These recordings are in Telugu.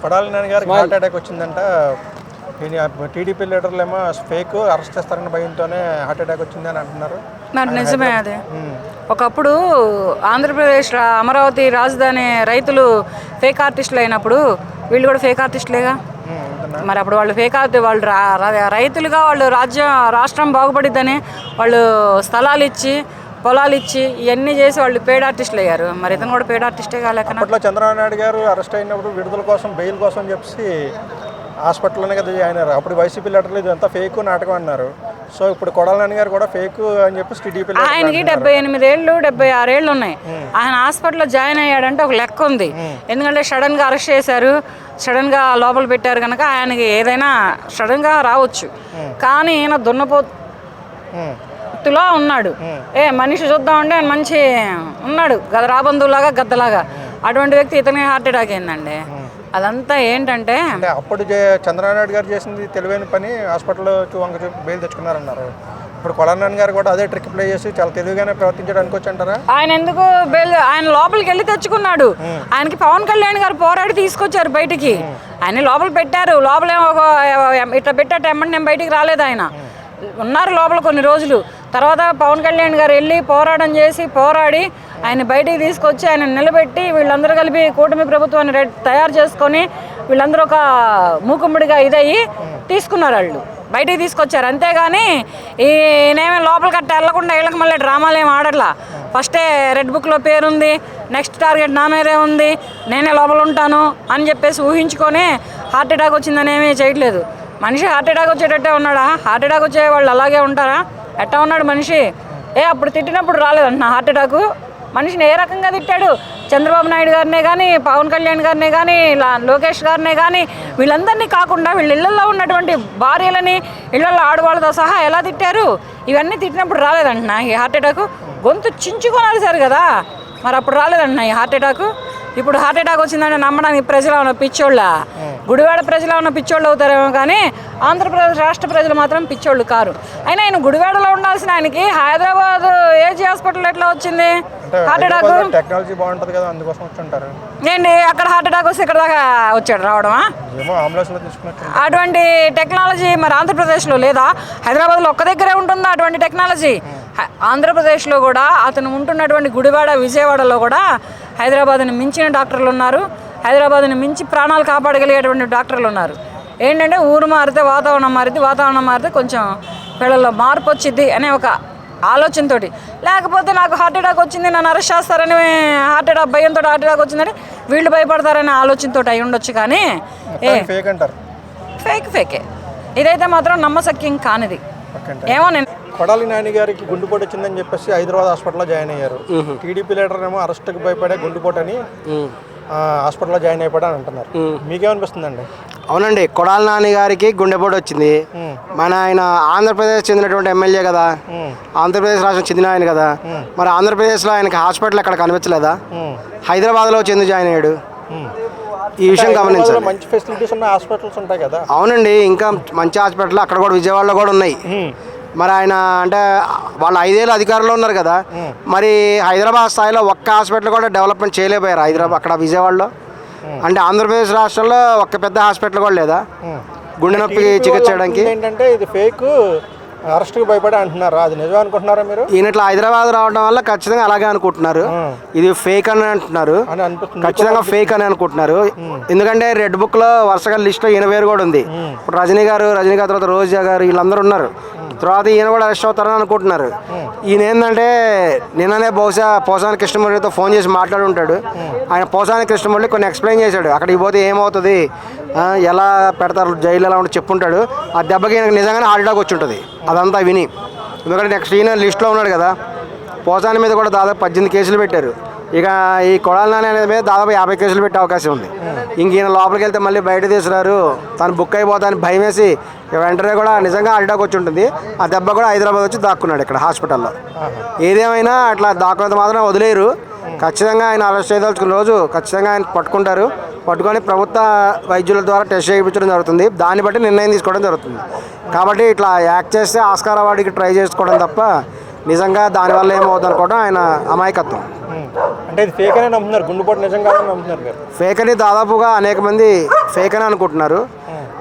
కొడాలి నాని గారికి హార్ట్ అటాక్ వచ్చిందంట. టీడీపీ లీడర్లు ఏమో ఫేక్ అరెస్ట్ చేస్తారని భయంతోనే హార్ట్ అటాక్ వచ్చింది అని అంటున్నారు. మరి నిజమే అది. ఒకప్పుడు ఆంధ్రప్రదేశ్లో అమరావతి రాజధాని రైతులు ఫేక్ ఆర్టిస్టులు అయినప్పుడు వీళ్ళు కూడా ఫేక్ ఆర్టిస్టులేగా. మరి అప్పుడు వాళ్ళు ఫేక్ వాళ్ళు రైతులుగా వాళ్ళు రాష్ట్రం బాగుపడిద్దని వాళ్ళు స్థలాలు ఇచ్చి పొలాలు ఇచ్చి ఇవన్నీ చేసి వాళ్ళు పేడ్ ఆర్టిస్టులు అయ్యారు. మరి ఇతను కూడా పేడ్ ఆర్టిస్టే కాలేక. అప్పట్లో చంద్రబాబు నాయుడు గారు అరెస్ట్ అయినప్పుడు విడుదల కోసం బెయిల్ కోసం చెప్పి హాస్పిటల్లోనే కదా జాయిన్ అయ్యారు. అప్పుడు వైసీపీ లీడర్లు ఇదంతా ఫేక్ నాటకం అన్నారు. సో ఇప్పుడు కొడాలి నాని గారు కూడా ఫేక్ అని చెప్పి టీడీపీ ఆయనకి 78 ఏళ్ళు 76 ఏళ్ళు ఉన్నాయి. ఆయన హాస్పిటల్లో జాయిన్ అయ్యాడంటే ఒక లెక్క ఉంది. ఎందుకంటే సడన్గా అరెస్ట్ చేశారు, సడన్గా లోపల పెట్టారు కనుక ఆయనకి ఏదైనా సడన్గా రావచ్చు. కానీ ఈయన దున్నపోతులా ఉన్నాడు. మనిషి చూద్దామంటే ఆయన మంచి ఉన్నాడు, రాబంధువులాగా గద్దలాగా. అటువంటి వ్యక్తి ఇతనే హార్ట్ అటాక్ అయిందండి. అదంతా ఏంటంటే అప్పుడు చంద్రబాబు నాయుడు గారు చేసింది తెలివైన పని, హాస్పిటల్లో బెయిల్ తెచ్చుకున్నారన్నారు. ఇప్పుడు కొడాలి నాని గారు కూడా అదే ట్రిక్ ప్లే చేసి చాలా తెలివిగానే ప్రవర్తించడానికి వచ్చి అంటారా? ఆయన ఎందుకు బెయిల్, ఆయన లోపలికి వెళ్ళి తెచ్చుకున్నాడు. ఆయనకి పవన్ కళ్యాణ్ గారు పోరాడి తీసుకొచ్చారు బయటికి. ఆయన లోపల పెట్టారు. లోపల ఇట్లా పెట్టాట ఎమ్మంటే నేను బయటికి రాలేదు. ఆయన ఉన్నారు లోపల కొన్ని రోజులు. తర్వాత పవన్ కళ్యాణ్ గారు వెళ్ళి పోరాడి ఆయన బయటికి తీసుకొచ్చి ఆయన నిలబెట్టి వీళ్ళందరూ కలిపి కూటమి ప్రభుత్వాన్ని తయారు చేసుకొని వీళ్ళందరూ ఒక మూకుమ్మడిగా ఇదయ్యి తీసుకున్నారు. వాళ్ళు బయటికి తీసుకొచ్చారు. అంతేగాని ఈయనేమీ లోపల కట్ట వెళ్ళకుండా వీళ్ళకి మళ్ళీ డ్రామాలు ఏమి ఆడట్లా. ఫస్టే రెడ్ బుక్లో పేరుంది, నెక్స్ట్ టార్గెట్ నా మీదే ఉంది, నేనే లోపల ఉంటాను అని చెప్పేసి ఊహించుకొని హార్ట్ అటాక్ వచ్చిందని ఏమీ చేయట్లేదు. మనిషి హార్ట్ అటాక్ వచ్చేటట్టే ఉన్నాడా? హార్ట్ అటాక్ వచ్చే వాళ్ళు అలాగే ఉంటారా? ఎట్టా ఉన్నాడు మనిషి? అప్పుడు తిట్టినప్పుడు రాలేదంట హార్ట్ అటాకు. మనిషిని ఏ రకంగా తిట్టాడు? చంద్రబాబు నాయుడు గారినే కానీ, పవన్ కళ్యాణ్ గారినే కానీ, లోకేష్ గారినే కానీ, వీళ్ళందరినీ కాకుండా వీళ్ళ ఇళ్లలో ఉన్నటువంటి భార్యలని, ఇళ్లలో ఆడవాళ్ళతో సహా ఎలా తిట్టారు? ఇవన్నీ తిట్టినప్పుడు రాలేదంటున్నా ఈ హార్ట్ అటాకు. గొంతు చించుకొని సార్ కదా, మరి అప్పుడు రాలేదంటున్నా ఈ హార్ట్ అటాకు. ఇప్పుడు హార్ట్ అటాక్ వచ్చిందంటే నమ్మడానికి ప్రజలు ఉన్న పిచ్చోళ్ళ, గుడివాడ ప్రజలు ఉన్న పిచ్చోళ్ళు అవుతారేమో కానీ ఆంధ్రప్రదేశ్ రాష్ట్ర ప్రజలు మాత్రం పిచ్చోళ్ళు కారు. అయినా ఆయన గుడివాడలో ఉండాల్సిన ఆయనకి హైదరాబాద్ ఏజీ హాస్పిటల్ ఎట్లా వచ్చింది హార్ట్ అటాక్? టెక్నాలజీ బాగుంటుంది కదా, అందుకోసం వచ్చుంటారు. ఏంటి అక్కడ హార్ట్ అటాక్ వస్తే ఇక్కడ దాకా వచ్చాడు రావడమా? అటువంటి టెక్నాలజీ మరి ఆంధ్రప్రదేశ్లో లేదా? హైదరాబాద్లో ఒక్క దగ్గరే ఉంటుందా అటువంటి టెక్నాలజీ? ఆంధ్రప్రదేశ్లో కూడా అతను ఉంటున్నటువంటి గుడివాడ, విజయవాడలో కూడా హైదరాబాద్ని మించిన డాక్టర్లు ఉన్నారు. హైదరాబాద్ని మించి ప్రాణాలు కాపాడగలిగేటువంటి డాక్టర్లు ఉన్నారు. ఏంటంటే ఊరు మారితే వాతావరణం మారితే కొంచెం పిల్లల్లో మార్పు వచ్చింది అనే ఒక ఆలోచనతోటి. లేకపోతే నాకు హార్ట్ అటాక్ వచ్చింది, నన్ను అరెస్ట్ చేస్తారని భయంతో హార్ట్ అటాక్ వచ్చిందని వీళ్ళు భయపడతారనే ఆలోచనతో అయి ఉండొచ్చు. కానీ ఫేకే ఇదైతే మాత్రం నమ్మశక్యం కానిది. ఏమో నేను కొడాలి నాని గారికి గుండెపోటు వచ్చిందని చెప్పేసి హైదరాబాద్ హాస్పిటల్లో జాయిన్ అయ్యారు. టీడీపీ లీడర్ ఏమో అరెస్ట్కి భయపడే గుండెపోటు అని హాస్పిటల్లో జాయిన్ అయిపోయాడు అంటున్నారు. మీకేమనిపిస్తుందండి? అవునండి, కొడాలి నాని గారికి గుండెపోటు వచ్చింది. ఆయన ఆంధ్రప్రదేశ్ చెందినటువంటి ఎమ్మెల్యే కదా, ఆంధ్రప్రదేశ్ రాష్ట్రం చెందిన ఆయన కదా. మరి ఆంధ్రప్రదేశ్లో ఆయనకి హాస్పిటల్ ఎక్కడ కనిపించలేదా? హైదరాబాద్లో చెంది జాయిన్ అయ్యాడు. ఈ విషయం గమనించాలి. మంచి ఫెసిలిటీస్ ఉన్న హాస్పిటల్స్ ఉంటాయి కదా. అవునండి, ఇంకా మంచి హాస్పిటల్ అక్కడ కూడా విజయవాడలో కూడా ఉన్నాయి. మరి ఆయన అంటే వాళ్ళు 5 ఏళ్ళు అధికారంలో ఉన్నారు కదా, మరి హైదరాబాద్ స్థాయిలో ఒక్క హాస్పిటల్ కూడా డెవలప్మెంట్ చేయలేకపోయారు హైదరాబాద్ అక్కడ విజయవాడలో. అంటే ఆంధ్రప్రదేశ్ రాష్ట్రంలో ఒక్క పెద్ద హాస్పిటల్ కూడా లేదా గుండె నొప్పి చికిత్స చేయడానికి? ఏంటంటే ఇది ఫేక్, అరెస్ట్కి భయపడి అంటున్నారు. అది నిజం అనుకుంటున్నారా మీరు? ఈయనట్లా హైదరాబాద్ రావడం వల్ల ఖచ్చితంగా అలాగే అనుకుంటున్నారు. ఇది ఫేక్ అని అంటున్నారు, ఖచ్చితంగా ఫేక్ అని అనుకుంటున్నారు. ఎందుకంటే రెడ్ బుక్లో వరుసగా లిస్ట్లో ఈయన పేరు కూడా ఉంది. ఇప్పుడు రజనీ గారు తర్వాత రోజా గారు వీళ్ళందరూ ఉన్నారు. తర్వాత ఈయన కూడా అరెస్ట్ అవుతారని అనుకుంటున్నారు. ఈయన ఏంటంటే నిన్ననే బహుశా పోసాని కృష్ణమురళితో ఫోన్ చేసి మాట్లాడి ఉంటాడు. ఆయన పోసాని కృష్ణమురళి కొన్ని ఎక్స్ప్లెయిన్ చేశాడు, అక్కడికి పోతే ఏమవుతుంది, ఎలా పెడతారు, జైలు ఎలా ఉంటే చెప్పుంటాడు. ఆ దెబ్బకి ఈయనకు నిజంగానే హార్ట్ అటాక్ వచ్చి ఉంటుంది అదంతా విని. ఎందుకంటే నెక్స్ట్ ఈయన లిస్ట్లో ఉన్నాడు కదా. పోసాని మీద కూడా దాదాపు 18 కేసులు పెట్టారు. ఇక ఈ కొడాలి నాని అనేది మీద దాదాపు 50 కేసులు పెట్టే అవకాశం ఉంది. ఇంక ఈయన లోపలికి వెళ్తే మళ్ళీ బయట తీసుకురారు, తను బుక్ అయిపోతాను భయం వేసి వెంటనే కూడా నిజంగా హార్ట్ అటాక్ వచ్చి ఉంటుంది. ఆ దెబ్బ కూడా హైదరాబాద్ వచ్చి దాక్కున్నాడు ఇక్కడ హాస్పిటల్లో. ఏదేమైనా అట్లా దాక్కున్నంత మాత్రం వదిలేరు. ఖచ్చితంగా ఆయన అరెస్ట్ చేయదలుచుకున్న రోజు ఖచ్చితంగా ఆయన పట్టుకొని ప్రభుత్వ వైద్యుల ద్వారా టెస్ట్ చేయించడం జరుగుతుంది. దాన్ని బట్టి నిర్ణయం తీసుకోవడం జరుగుతుంది. కాబట్టి ఇట్లా యాక్ట్ చేస్తే ఆస్కార్ అవార్డుకి ట్రై చేసుకోవడం తప్ప నిజంగా దానివల్ల ఏమవుతుంది అనుకోవడం ఆయన అమాయకత్వం. అంటే ఇది ఫేక్ అనే నమ్ముతున్నారు, గుండెపోటు నిజం కాదని నమ్ముతున్నారు కదా. ఫేక్ అని దాదాపుగా అనేక మంది ఫేక్ అని అనుకుంటున్నారు.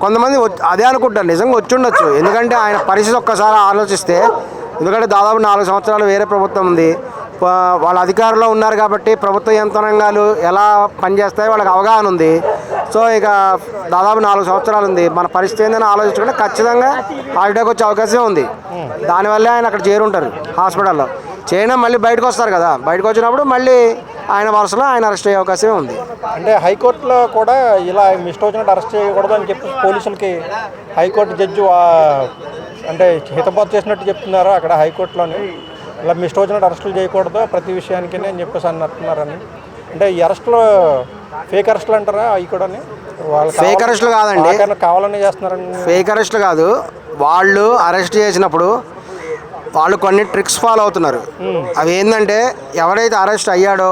కొంతమంది అదే అనుకుంటారు, నిజంగా వచ్చి ఉండొచ్చు. ఎందుకంటే ఆయన పరిస్థితి ఒక్కసారి ఆలోచిస్తే, ఎందుకంటే దాదాపు 4 సంవత్సరాలు వేరే ప్రభుత్వం ఉంది, వాళ్ళ అధికారంలో ఉన్నారు కాబట్టి ప్రభుత్వ యంత్రాంగాలు ఎలా పనిచేస్తాయో వాళ్ళకి అవగాహన ఉంది. సో ఇక దాదాపు 4 సంవత్సరాలు ఉంది, మన పరిస్థితి ఏందని ఆలోచించుకుంటే ఖచ్చితంగా హార్ట్ అటాక్ వచ్చే అవకాశం ఉంది. దానివల్లే ఆయన అక్కడ చేరుంటారు హాస్పిటల్లో. చేయడం మళ్ళీ బయటకు వస్తారు కదా, బయటకు వచ్చినప్పుడు మళ్ళీ ఆయన వరుసలో ఆయన అరెస్ట్ అయ్యే అవకాశమే ఉంది. అంటే హైకోర్టులో కూడా ఇలా ఇష్టం వచ్చినట్టు అరెస్ట్ చేయకూడదు అని చెప్పి పోలీసులకి హైకోర్టు జడ్జి అంటే హితబోధ చేసినట్టు చెప్తున్నారు అక్కడ హైకోర్టులోనే. ఇలా మీ ఇష్టం వచ్చినట్టు అరెస్టులు చేయకూడదు ప్రతి విషయానికి అని చెప్పేసి అన్నట్టున్నారని. అంటే ఈ అరెస్టులు ఫేక్ అరెస్టులు అంటారా అవి కూడా? వాళ్ళు ఫేక్ అరెస్టులు కాదండి, కావాలని చేస్తున్నారని. ఫేక్ అరెస్టులు కాదు, వాళ్ళు అరెస్ట్ చేసినప్పుడు వాళ్ళు కొన్ని ట్రిక్స్ ఫాలో అవుతున్నారు. అవి ఏంటంటే, ఎవరైతే అరెస్ట్ అయ్యాడో,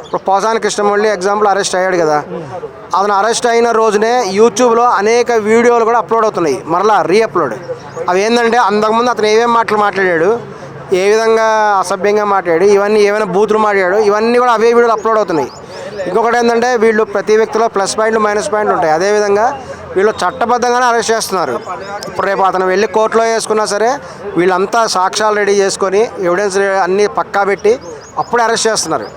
ఇప్పుడు పోసాని కృష్ణమురళి ఎగ్జాంపుల్ అరెస్ట్ అయ్యాడు కదా, అతను అరెస్ట్ అయిన రోజునే యూట్యూబ్లో అనేక వీడియోలు కూడా అప్లోడ్ అవుతున్నాయి, మరలా రీఅప్లోడ్. అవి ఏంటంటే, అంతకుముందు అతను ఏమేమి మాటలు మాట్లాడాడు, ఏ విధంగా అసభ్యంగా మాట్లాడాడు, ఇవన్నీ ఏమైనా బూతులు మాట్లాడాడు, ఇవన్నీ కూడా అవే వీడియోలు అప్లోడ్ అవుతున్నాయి. ఇంకొకటి ఏంటంటే, వీళ్ళు ప్రతి వ్యక్తిలో ప్లస్ పాయింట్లు మైనస్ పాయింట్లు ఉంటాయి. అదేవిధంగా వీళ్ళు చట్టబద్ధంగానే అరెస్ట్ చేస్తున్నారు. ఇప్పుడు రేపు అతను వెళ్ళి కోర్టులో వేసుకున్నా సరే వీళ్ళంతా సాక్ష్యాలు రెడీ చేసుకొని ఎవిడెన్స్ అన్నీ పక్కా పెట్టి అప్పుడే అరెస్ట్ చేస్తున్నారు.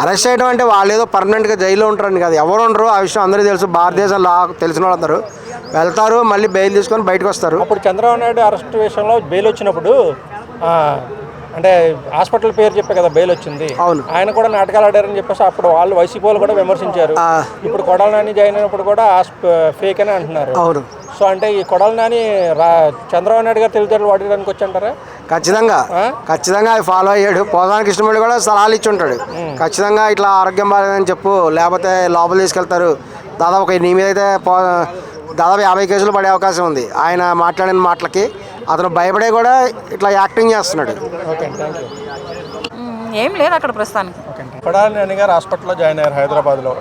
అరెస్ట్ చేయడం అంటే వాళ్ళు ఏదో పర్మనెంట్గా జైల్లో ఉంటారని కాదు, ఎవరు ఉండరు ఆ విషయం అందరికీ తెలుసు. భారతదేశం లా తెలిసిన వాళ్ళు అందరూ వెళ్తారు, మళ్ళీ బెయిల్ తీసుకొని బయటకు వస్తారు. అప్పుడు చంద్రబాబు నాయుడు అరెస్ట్ విషయంలో బెయిల్ వచ్చినప్పుడు అంటే హాస్పిటల్ పేరు చెప్పే కదా బెయిల్ వచ్చింది. అవును, ఆయన కూడా నాటకాలు ఆడారని చెప్పేసి అప్పుడు వాళ్ళు వైసీపీ వాళ్ళు కూడా విమర్శించారు. ఇప్పుడు కొడాలి నాని జాయిన్ అయినప్పుడు కూడా ఫేక్ అని అంటున్నారు. అవును. సో అంటే ఈ కొడాలి నాని చంద్రబాబు నాయుడు గారు తెలివితేటలు వాడడానికి వచ్చి అంటారా? ఖచ్చితంగా అది ఫాలో అయ్యాడు. పోసాని కృష్ణమురళి కూడా సలహాలు ఇచ్చి ఉంటాడు. ఖచ్చితంగా ఇట్లా ఆరోగ్యం బాగాలేదని చెప్పు, లేకపోతే లోపల తీసుకెళ్తారు. దాదాపు నీ మీద అయితే దాదాపు 50 కేసులు పడే అవకాశం ఉంది. ఆయన మాట్లాడిన మాటలకి అతను భయపడే కూడా ఇట్లా యాక్టింగ్ చేస్తున్నాడు. Okay, thank you. ఏం లేదు అక్కడ ప్రస్తుతానికి. కొడాలి నాని గారు హాస్పిటల్లో జాయిన్ అయ్యారు హైదరాబాద్లో,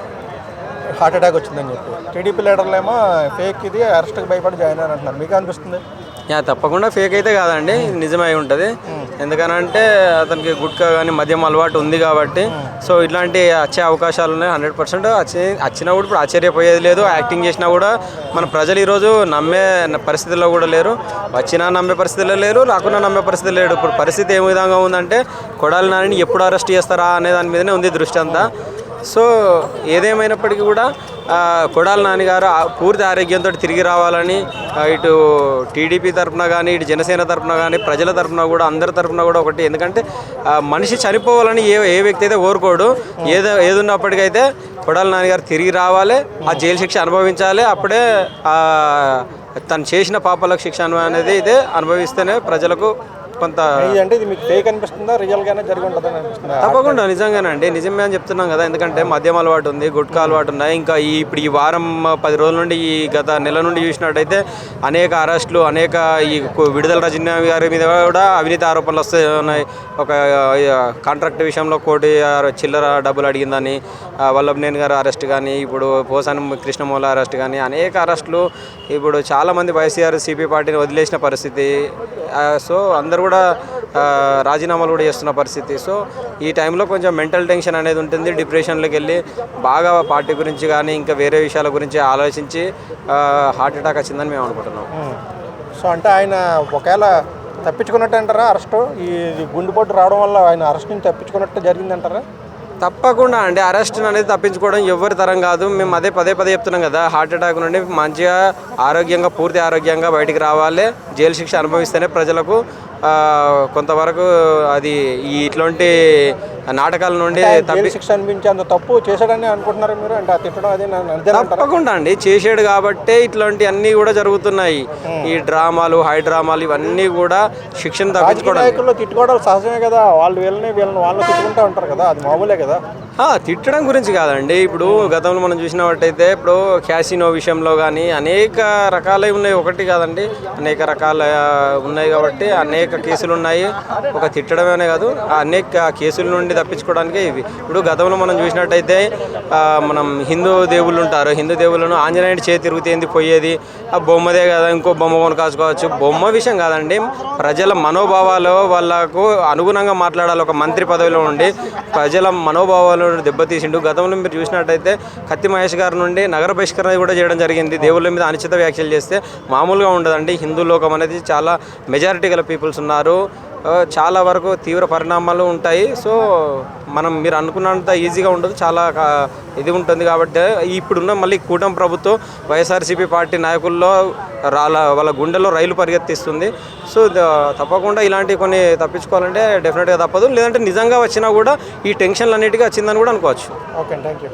హార్ట్ అటాక్ వచ్చిందని చెప్పి. టీడీపీ లీడర్లు ఏమో ఫేక్ ఇది అరెస్ట్కి భయపడి జాయిన్ అయ్యారు అంటున్నారు. మీకు అనిపిస్తుంది? తప్పకుండా ఫేక్ అయితే కాదండి, నిజమై ఉంటుంది. ఎందుకనంటే అతనికి గుట్కా కానీ మద్యం అలవాటు ఉంది కాబట్టి. సో ఇట్లాంటి వచ్చే అవకాశాలు ఉన్నాయి 100%. వచ్చినా కూడా ఇప్పుడు ఆశ్చర్యపోయేది లేదు. యాక్టింగ్ చేసినా కూడా మన ప్రజలు ఈరోజు నమ్మే పరిస్థితుల్లో కూడా లేరు. వచ్చినా నమ్మే పరిస్థితుల్లో లేరు, రాకున్నా నమ్మే పరిస్థితి లేడు. ఇప్పుడు పరిస్థితి ఏ విధంగా ఉందంటే, కొడాలి నానిని ఎప్పుడు అరెస్ట్ చేస్తారా అనే దాని మీదనే ఉంది దృష్టి అంతా. సో ఏదేమైనప్పటికీ కూడా కొడాలి నాని గారు పూర్తి ఆరోగ్యంతో తిరిగి రావాలని ఇటు టీడీపీ తరఫున కానీ, ఇటు జనసేన తరఫున కానీ, ప్రజల తరఫున కూడా, అందరి తరఫున కూడా ఒకటి. ఎందుకంటే మనిషి చనిపోవాలని ఏ వ్యక్తి అయితే కోరుకోడు. ఏదున్నప్పటికైతే కొడాలి నాని గారు తిరిగి రావాలి, ఆ జైలు శిక్ష అనుభవించాలి. అప్పుడే తను చేసిన పాపాలకు శిక్ష అనేది ఇదే అనుభవిస్తేనే ప్రజలకు కొంత. అంటే ఇది మీకు ఫేక్ అనిపిస్తుందా, రియల్గానే జరిగి ఉంటుందని అనిపిస్తుందా? తప్పకుండా నిజంగానండి, నిజమే అని చెప్తున్నాం కదా. ఎందుకంటే మద్యం అలవాటు ఉంది, గుట్కా అలవాటు ఉన్నాయి. ఇంకా ఇప్పుడు ఈ వారం 10 రోజుల నుండి, ఈ గత నెల నుండి చూసినట్టయితే అనేక అరెస్టులు, అనేక ఈ విడుదల రజనీ గారి మీద కూడా అవినీతి ఆరోపణలు వస్తున్నాయి. ఒక కాంట్రాక్ట్ విషయంలో 1 కోటి చిల్లర డబ్బులు అడిగిందని వల్లభనేని గారు అరెస్ట్ కానీ, ఇప్పుడు పోసాని కృష్ణమూర్తి అరెస్ట్ కానీ, అనేక అరెస్టులు. ఇప్పుడు చాలామంది వైఎస్ఆర్సీపీ పార్టీని వదిలేసిన పరిస్థితి. సో అందరూ కూడా రాజీనామాలు కూడా చేస్తున్న పరిస్థితి. సో ఈ టైంలో కొంచెం మెంటల్ టెన్షన్ అనేది ఉంటుంది. డిప్రెషన్లోకి వెళ్ళి బాగా పార్టీ గురించి కానీ ఇంకా వేరే విషయాల గురించి ఆలోచించి హార్ట్ అటాక్ వచ్చిందని మేము అనుకుంటున్నాం. సో అంటే ఆయన ఒకవేళ తప్పించుకున్నట్టు అంటారా అరెస్టు? ఈ గుండెపోటు రావడం వల్ల ఆయన అరెస్ట్ నుంచి తప్పించుకున్నట్టు జరిగిందంటారా? తప్పకుండా అండి, అరెస్ట్ అనేది తప్పించుకోవడం ఎవరి తరం కాదు. మేము అదే పదే చెప్తున్నాం కదా, హార్ట్ అటాక్ నుండి మంచిగా ఆరోగ్యంగా, పూర్తి ఆరోగ్యంగా బయటికి రావాలి. జైలు శిక్ష అనుభవిస్తేనే ప్రజలకు కొంతవరకు అది ఇట్లాంటి నాటకాల నుండి శిక్ష అనిపించేంత తప్పు చేశాడని అనుకుంటున్నారు మీరు? అంటే తిట్టడం అది తప్పకుండా అండి చేసాడు కాబట్టే ఇట్లాంటి అన్నీ కూడా జరుగుతున్నాయి. ఈ డ్రామాలు, హై డ్రామాలు ఇవన్నీ కూడా శిక్షణ తప్పించుకోవడం. తిట్టుకోవడం సహజమే కదా, వాళ్ళు వీళ్ళని వాళ్ళు తిట్టుకుంటూ ఉంటారు కదా, అది మామూలే కదా. తిట్టడం గురించి కాదండి. ఇప్పుడు గతంలో మనం చూసినట్టయితే ఇప్పుడు క్యాసినో విషయంలో కానీ అనేక రకాలై ఉన్నాయి, ఒకటి కాదండి అనేక రకాల ఉన్నాయి కాబట్టి అనేక కేసులు ఉన్నాయి. ఒక తిట్టడమేనే కాదు, అనేక కేసుల నుండి తప్పించుకోవడానికే ఇవి. ఇప్పుడు గతంలో మనం చూసినట్టయితే మనం హిందూ దేవుళ్ళు ఉంటారు, హిందూ దేవుళ్ళను ఆంజనేయుడి చేతి తిరుగుతేంది పోయేది, ఆ బొమ్మదే కదా ఇంకో బొమ్మ కొనుక్కోవచ్చు. బొమ్మ విషయం కాదండి, ప్రజల మనోభావాలు వాళ్ళకు అనుగుణంగా మాట్లాడాలి. ఒక మంత్రి పదవిలో ఉండి ప్రజల మనోభావాలు దెబ్బతీసిండు. గతంలో మీరు చూసినట్టయితే కత్తి మహేష్ గారి నుండి నగర బహిష్కరణ కూడా చేయడం జరిగింది. దేవుళ్ళ మీద అనుచిత వ్యాఖ్యలు చేస్తే మామూలుగా ఉండదండి. హిందూ లోకం అనేది చాలా మెజారిటీ గల పీపుల్స్ ఉన్నారు, చాలా వరకు తీవ్ర పరిణామాలు ఉంటాయి. సో మీరు అనుకున్నంత ఈజీగా ఉండదు, చాలా ఇది ఉంటుంది. కాబట్టి ఇప్పుడున్న మళ్ళీ కూటమి ప్రభుత్వం వైఎస్ఆర్సీపీ పార్టీ నాయకుల్లో వాళ్ళ గుండెల్లో రైలు పరిగెత్తిస్తుంది. సో తప్పకుండా ఇలాంటివి కొన్ని తప్పించుకోవాలంటే డెఫినెట్గా తప్పదు. లేదంటే నిజంగా వచ్చినా కూడా ఈ టెన్షన్లు అన్నిటికీ వచ్చిందని కూడా అనుకోవచ్చు. Okay, thank you.